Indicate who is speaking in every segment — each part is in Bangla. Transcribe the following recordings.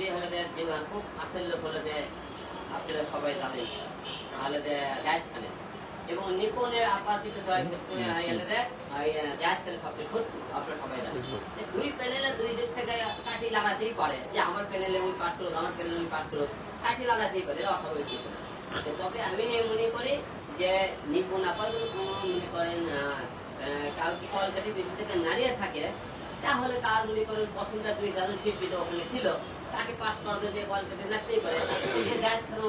Speaker 1: যদি হলে খুব আসল লোক হলে যে আপনারা সবাই জানেন তাহলে যে জায়েদ খানের এবং নিপুণের আপার কিন্তু জয় হলে যে জায়েদ খানের সবচেয়ে শত্রু আপনারা সবাই জানেন। দুই প্যানেলে দুই দিক থেকে কাঠি লাগাতেই পারে যে আমার প্যানেলে ওই পাস করুক, আমার প্যানেলে ওই পাস করুক, কাঠি লাগাতেই পারে, অস্বাভাবিক কিছু না। তবে আমি মনে করি যে নিপুণ আপার মনে করেন কাউকে কলকাতা বিদ্যুৎ থেকে নাড়িয়ে থাকে তাহলে তার মনে করেন পছন্দের দুই চারজন শিল্পী তো ওখানে ছিল, তাকে পাশ করাতে যে কলকাতায় নাচতেই পারে।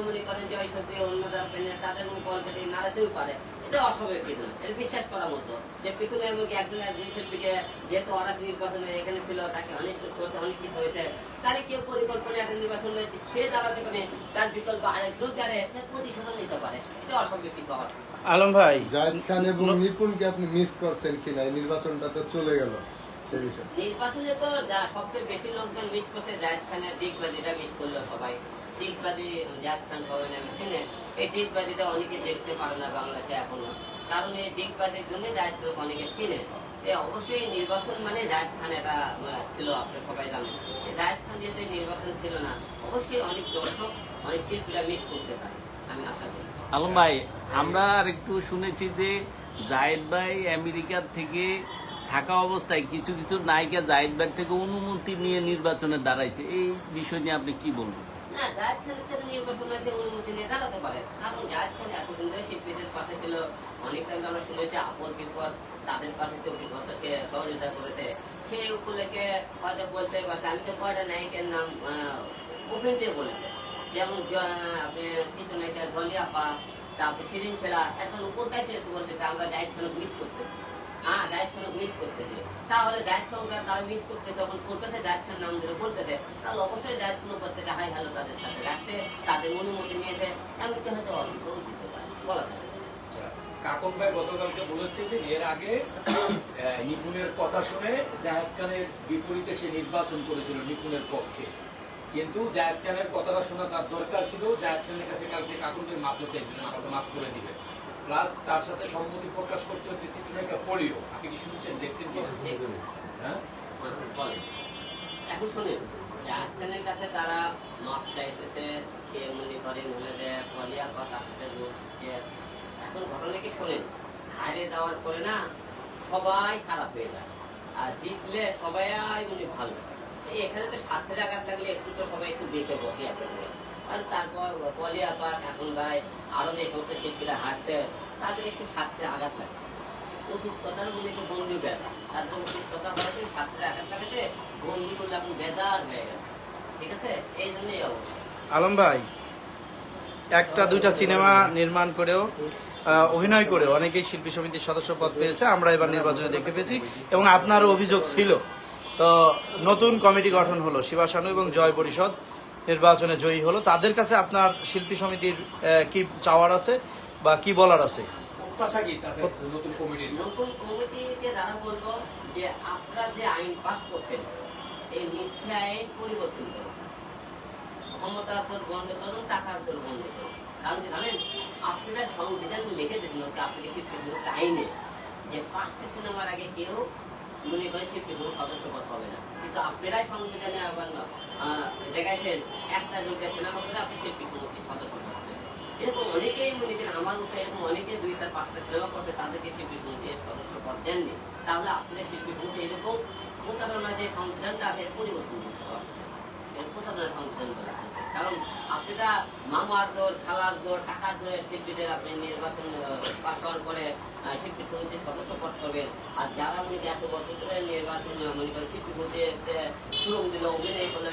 Speaker 1: মনে করেন যে ওই সত্যি অন্য যারা তাদের কলকাতায় নাড়াতেও পারে, এটা অস্বাভাবিক কিছু না, এটা বিশ্বাস করার মতো। যে পিছনে এমনকি একজন একজন শিল্পীকে যেহেতু ওরা নির্বাচনে এখানে ছিল তাকে অনেক করতে অনেক কিছু হয়েছে, তারই কেউ পরিকল্পনা একটা নির্বাচন হয়েছে সে দাঁড়াতে পারে, তার বিকল্প আরেকজন যারে প্রতিশোধ নিতে পারে, এটা অস্বাভাবিক কিছু হওয়ার।
Speaker 2: আলম ভাই,
Speaker 3: জায়েদ খান এবং নিপুণকে আপনি মিস করছেন কিনা? নির্বাচনটা তো চলে গেল, সেই বিষয়ে
Speaker 1: নির্বাচনে তো সবচেয়ে বেশি লোকজন মিস করছে জায়েদ খানের দিগবাজিটা মিস করলো সবাই। দিগবাজি জায়েদ খান সবাই নামে চেনে, এই দিগবাজিটা অনেকে দেখতে পারে না বাংলাদেশে এখনো, কারণ এই দিগবাজির জন্য জায়েদ খান অনেকে চেনে। অবশ্যই নির্বাচন মানে জায়েদ খান এটা ছিল, আপনারা সবাই জানেন। জায়েদ খান যেহেতু নির্বাচন ছিল না, অবশ্যই অনেক দর্শক অনেক শিল্পীরা মিস করতে পারে, আমি আশা করি।
Speaker 4: আলম ভাই, আমরা আর একটু শুনেছি যে জায়েদ ভাই আমেরিকার থেকে থাকা অবস্থায় কিছু কিছু নায়িকা জায়েদ ভাই থেকে অনুমতি নিয়ে নির্বাচনে দাঁড়াইছে, এই বিষয় নিয়ে আপনি কি বলবেন?
Speaker 1: না, জায়েদ খানের থেকে নির্বাচনে অনুমতি নিয়ে দাঁড়াতে পারে, কারণ জায়েদ খান এতদিন ধরে শিল্পীদের পাশে ছিল। অনেক টাইম আমরা শুনেছি আপদ বিপদ তাদের পাশে কেউ বিপদটা সে সহযোগিতা করেছে, সেই উপলক্ষে হয়তো বলতে পারছে। আমি তো কয়টা নায়িকের নাম ওপেন দিয়ে বলেছে, যেমন আপনি চিত্রনায়িকা জলি আপা, তারপর শিরিন ছেলা, এখন উপর কাছে বলতেছে আমরা জায়েদ খানক মিস করতেছি। হ্যাঁ, জায়েদ খানক মিস করতেছে, তাহলে জায়েদ খান তারা মিস করতে যখন করতেছে জায়েদ খান নাম ধরে বলতেছে, তাহলে অবশ্যই জায়েদ খান করতেছে হাই হ্যালো তাদের সাথে রাখতে, তাদের অনুমতি নিয়েছে, এমনকি হয়তো অল্পও দিতে পারে, বলা যায়।
Speaker 5: কাকন ভাই গতকালকে বলেছে যে এর আগে নিপুণের কথা শুনে জায়েদ খানের বিপরীতে সে নির্বাচন করেছিল নিপুণের পক্ষে, কিন্তু জায়েদ খানের কথাটা শোনা তার দরকার ছিল। জায়েদ খানের কাছে কালকে কাকনকে মাপ চাইছিলেন, আমাকে মাফ করে দিবে, প্লাস তার সাথে সম্মতি প্রকাশ করছে হচ্ছে চিত্রনায়িকা পড়িও। আপনি কি শুনছেন, দেখছেন কি? হ্যাঁ,
Speaker 1: এখন শুনেন, জায়েদ খানের কাছে তারা মাপ চাইতেছে, সে মনে করেন হলে যে পলিয়া বা তার সাথে লোক যে এখন ঘটনা কি শোনেন, হারে যাওয়ার পরে না সবাই খারাপ হয়ে যায়, আর জিতলে সবাই মনে ভালো। এখানে তো স্বার্থের আঘাত লাগলে একটু তো সবাই একটু দেখে বসে আপনাদের, আর তারপর পলিয়া পাক এখন ভাই আরো যে সমস্ত শিল্পীরা হাঁটতে তাদের একটু স্বার্থের আঘাত লাগে। উচিত কথার মনে একটু বন্দি বেড়া, তারপর উচিত কথা বলতে স্বার্থের আঘাত লাগাতে বন্দি করলে এখন বেজার হয়ে গেছে, ঠিক আছে? এই জন্যই অবস্থা।
Speaker 2: আলম ভাই, একটা দুইটা সিনেমা নির্মাণ করেও অভিনয় করেও অনেকেই শিল্পী সমিতির সদস্য পদ পেয়েছে, আমরা এবার নির্বাচনে দেখতে পেয়েছি, এবং আপনারও অভিযোগ ছিল। তো নতুন কমিটি গঠন হলো, শিবাশানু এবং জয় পরিষদ নির্বাচনে জয়ী হলো, তাদের কাছে আপনার শিল্পী সমিতির কি চাওয়ার আছে বা কি বলার আছে?
Speaker 5: প্রত্যাশা কি তাদের নতুন কমিটির?
Speaker 1: নতুন কমিটিকে যারা বলবো যে আপনারা যে আইন পাস করছেন এই মিথ্যা আইন পরিবর্তন করুন, ক্ষমতার তোর বন্ধ করুন, টাকার তোর বন্ধ করুন। কারণ কি জানেন, আপনারা সংবিধান লিখে দিন আপনাকে শিল্পী আইনে যে 5টি সিনেমার আগে কেউ মনে করে শিল্পী সদস্য পদ হবে না, কিন্তু আপনারাই সংবিধানে আবার দেখাইছেন একটা দুইটা সিনেমা করে আপনি শিল্পী সমিতির সদস্য পদ হবেন। এরকম অনেকেই মনে করেন, আমার মতো এরকম অনেকে 2-4-5টা সিনেমা করতে তাদেরকে শিল্পী সমিতির সদস্য পদ দেননি, তাহলে আপনাদের শিল্পী সমিতি এরকম প্রতারণা যে সংবিধানটা আছে পরিবর্তন করতে হবে, প্রতারণা সংবিধান বলা আছে। কারণ আপনারা মামার দর, খালার দর, টাকার দরে শিল্পীদের আপনি নির্বাচন পাশ হওয়ার পরে শিল্পী সমিতির সদস্য পদ করবেন, আর যারা মনে করেন 1 বছর ধরে নির্বাচন মনে করেন শিল্পী সমিতিতে শ্রম দিল, অভিনয় করলে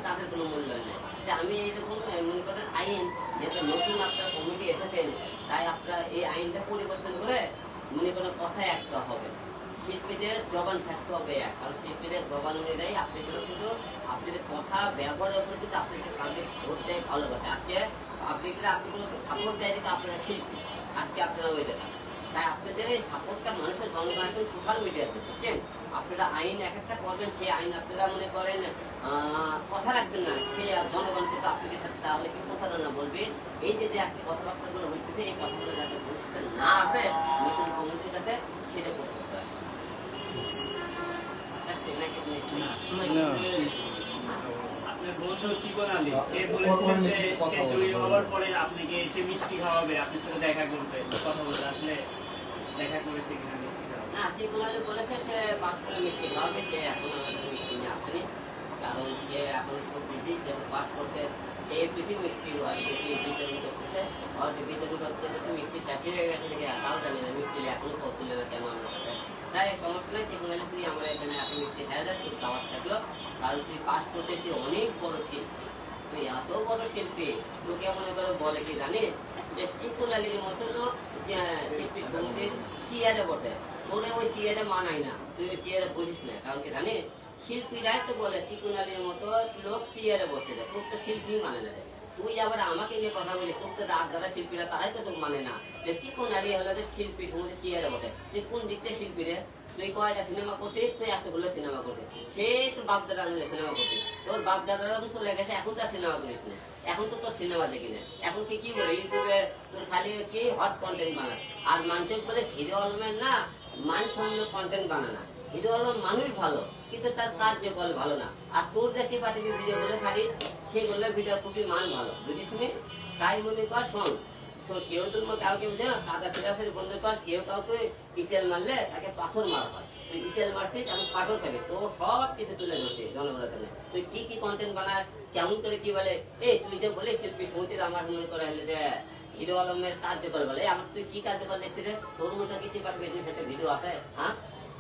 Speaker 1: তাদের কোনো মূল্য নেই। আমি এরকম মনে করেন আইন যেহেতু নতুন আপনার কমিটি এসেছেন, তাই আপনারা এই আইনটা পরিবর্তন করে মনে করেন কথায় একটা হবে, শিল্পীদের জবান থাকতে হবে এক, কারণ শিল্পীদের জবান অনুযায়ী আপনি কিন্তু আপনাদের কথা ব্যবহারের উপরে কিন্তু আপনাকে পাবলিক ভোট দেয় ভালোবাসে। আজকে আপনি কোনো সাপোর্ট দেয় কিন্তু আপনারা শিল্পী, আজকে আপনারা ওই দেখা, তাই আপনাদের এই সাপোর্টটা মানুষের জনগণ এখন সোশ্যাল মিডিয়াতে, বুঝছেন? আপনারা আইন এক একটা করবেন, সেই আইন আপনারা মনে করেন কথা রাখবেন না, সেই জনগণ কিন্তু আপনাকে সাথে তাহলে কি প্রতারণা বলবে। এই যে আজকে কথাবার্তাগুলো হইতেছে, এই কথাগুলো যাতে ভবিষ্যতে না আসে নতুন কমিটির কাছে, সেটা করতে হবে।
Speaker 6: আপনার বন্ধু চিকন আলী সে বলেছিলেন যে সে জয়ী হওয়ার পরে আপনাকে এসে মিষ্টি খাওয়াবে, আপনার সাথে দেখা করবে, কথা বলতে আসলে দেখা করেছে কিনা মিষ্টি খাওয়াবে?
Speaker 1: না, চিকুনালি বলেছে যে পাস করে মিষ্টি খাওয়াবে, সে এখন আমাদের মিষ্টি নিয়ে আসেনি, কারণ সে এখন খুব বিজি, যেহেতু পাস করতে সে বেশি মিষ্টি আর বেশি বিতরণ করতেছে, হয়তো বিতরণ করতে যেতে মিষ্টি শেষ হয়ে গেছে নাকি তাও জানি না, মিষ্টি এখনো পৌঁছলে না কেন আমার কাছে। তাই সমস্যা নেই, চিকুনালি তুই আমরা এখানে এখন মিষ্টি খাওয়া যায়, তোর খাওয়ার থাকলো, কারণ তুই পাস করতে তুই অনেক বড় শিল্পী, তুই এত বড় শিল্পী, তোকে মনে করো বলে কি জানিস যে চিকুনালির মতো লোক শিল্পী সমিতির চেয়ারে বসে, তোরে ওই চেয়ারে মানাই না, তুই ওই চেয়ারে বসিস না, কারণ কি জানিস শিল্পীরাই তো বলে চিকুনালির মতো লোক চেয়ারে বসে যায়, তোর তো শিল্পী মানে না রে। তুই আবার আমাকে নিয়ে কথা বলি, তোর তো রাত যারা শিল্পীরা তারাই তো তোকে মানে না, যে চিকুনালি হলো যে শিল্পী সমিতির চেয়ারে বসে, তুই কোন দিক থেকে শিল্পী রে? তুই কয়টা সিনেমা করছিস, তুই এতগুলো সিনেমা করছিস, সে তোর বাপদাদা সিনেমা করছিস, তোর বাপদাদারা তো চলে গেছে, এখন তো সিনেমা করিস না, এখন তো তোর সিনেমা দেখি না, এখন তুই কি করে ইউটিউবে তোর খালি কি হট কন্টেন্ট বানাস, আর মানুষ বলে হিরো আলমের না মানসম্মত কন্টেন্ট বানানা, হিরো আলম মানুষ ভালো কিন্তু তার কার্যকল ভালো না, আর তোর যে টিপাটিপি ভিডিও গুলো ছাড়িস সেগুলো ভিডিও খুবই মান ভালো, বুঝিস নি? তাই মনে কর শোন, কেউ তো কাউকে বুঝে না, কাদা ফেরাফেরি বন্ধ কর, কেউ কাউকে ইটেল মারলে তাকে পাথর মারা হয়, তুই ইটেল মারছিস এখন পাথর খাবি, তো সব কিছু তুলে ধরছিস জনগণের সামনে, তুই কি কি কন্টেন্ট বানাস, কেমন করে কি বলে, এই তুই যে বলিস শিল্পী সমিতির আমার মনে করা হলে যে হিরো আলমের কার্যকর বলে, আমার তুই কি কার্যকর দেখছিস রে? তোর মতো কিছু পারবে, তুই সেটা ভিডিও আছে, হ্যাঁ?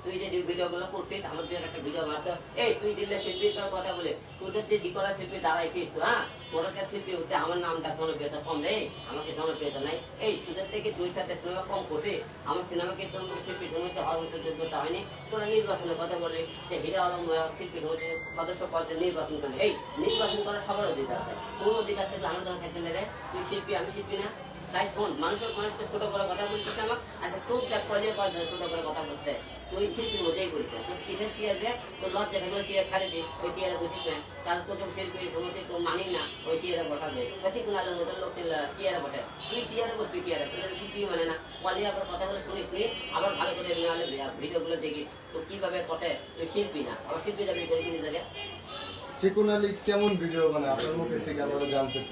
Speaker 1: তুই যে ভিডিও গুলো করছিস, আমার তুই একটা ভিডিও বানাতো, এই তুই দিলে শিল্পী তোর কথা বলে, তুই তো যে করা শিল্পী দাঁড়াইছিস তো, হ্যাঁ তোর একটা শিল্পী হচ্ছে, আমার নামটা জনপ্রিয়তা কম রে, আমাকে জনপ্রিয়তা নাই, এই তোদের থেকে দুই চারটে সিনেমা কম করছে, আমার সিনেমাকে তোর মতো শিল্পী সমিতি হওয়ার মতো যোগ্যতা হয়নি, তোরা নির্বাচনের কথা বলে যে হিরো আলম শিল্পী সমিতির সদস্য পদে নির্বাচন করলে, এই নির্বাচন করার সবার অধিকার আছে, তোর অধিকার থেকে আমার জন্য থাকতে নেবে, তুই শিল্পী আমি শিল্পী না? তাই শোন, মানুষকে ছোট করে কথা বলছিস আমার, আচ্ছা তোর যা কলের পর ছোট করে কথা বলতে, তুই শিল্পীর মধ্যেই করিস না, তোর কিসের চেয়ার দেয়, তোর লজ্জা থাকলে চেয়ার ছাড়ে দিস, ওই চেয়ারে বসিস না, কারণ তোকে শিল্পীর সমিতি তো মানি না, ওই চেয়ারে বসাবে, বেশি কোন আলোর মতো লোক চেয়ারে বসে, তুই চেয়ারে বসবি, চেয়ারে তোর শিল্পী মানে না, কলে আবার কথাগুলো শুনিস নি, আবার ভালো করে ভিডিও গুলো দেখিস, তো কিভাবে কটে তুই শিল্পী না, আবার শিল্পী যাবি করে কিনে দেবে।
Speaker 3: চিকন আলী কেমন ভিডিও বানায় আপনার মুখের থেকে আমরা জানতে চাই।